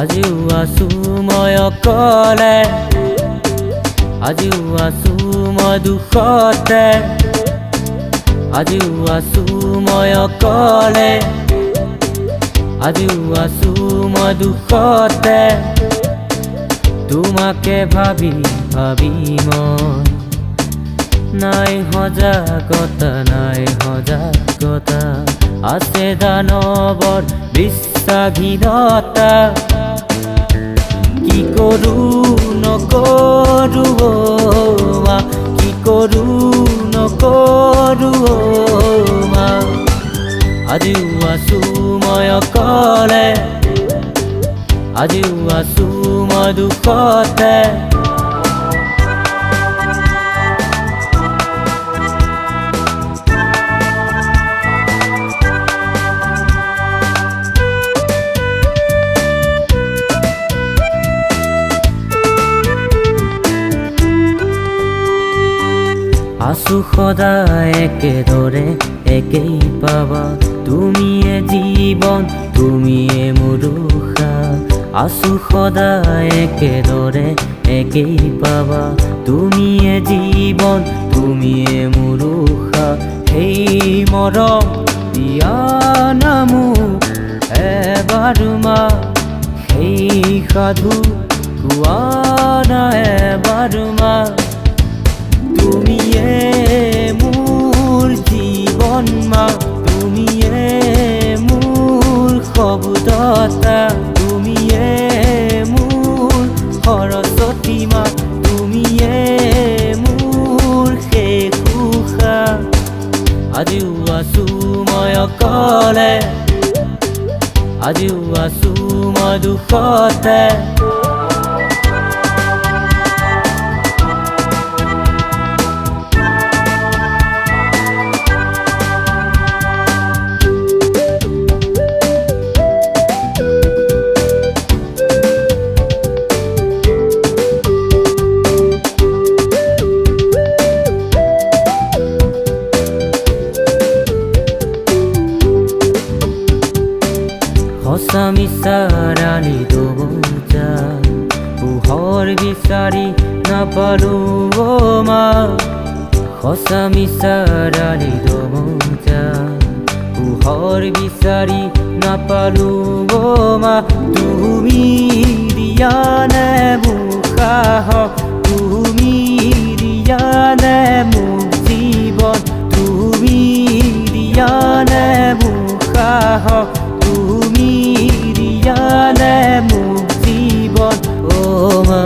আজিও আছো মই অকলে, আজিও আছো মই দুখতে, আজিও আছো মই অকলে, আজিও আছো মই দুখতে। তোমাকে ভাবি ভাবি মই নাই সজাগতা, নাই সজাগতা। আছে দানৱৰ বিশ্বাসহীনতা। কি কৰো নকৰো মা, কি কৰো নকৰো মা। আজিও আছো মই অকলে, আজিও আছো মই দুখতে। আছো সদায় একেদৰে, একেই পাবা তুমিয়ে জীৱন, তুমিয়ে মোৰ উশা। আছো সদায় একেদৰে, একেই পাবা তুমিয়ে জীৱন, তুমিয়ে মোৰ উশা। সেই মৰম দিয়া না মোক এবাৰ মা, সেই সাধু কোৱা না এবাৰ মা। তুমিয়ে মোৰ জীৱন মা, তুমিয়ে মোৰ শব্দতা, তুমিয়ে মোৰ সৰস্বতী মা, তুমিয়ে মোৰ শেষ উশাহ। আজিও আছো মই অকলে, আজিও আছো মই দুখতে। সঁচা মিছাৰ আনি দবজা, পোহৰ বিচাৰি নাপালো মা। সঁচা মিছাৰ আনি দবজা, পোহৰ বিচাৰি নাপালো মা। তুমি দিয়া নে মোক সাহস, তুমি দিয়া নে মোক জীৱন, তুমি দিয়া নে মোক সাহস, তুমি দিয়া নে মোক জীৱন। অ' মা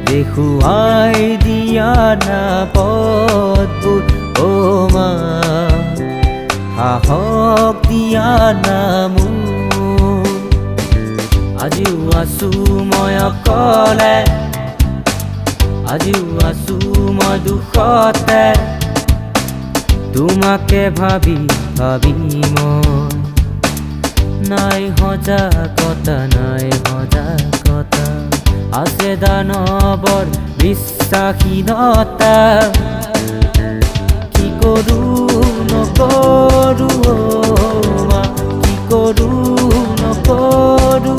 দেখুৱাই দিয়া না পথবোৰ, অ' মা সাহস দিয়া না মোক। আজিও আছো মই অকলে, আজিও আছো মই দুখতে। তোমাকে ভাবি ভাবি মই নাই সজাগতা, নাই সজাগতা। আছে দানৱৰ বিশ্বাসহীনতা। কি কৰো নকৰো মা, কি কৰো নকৰো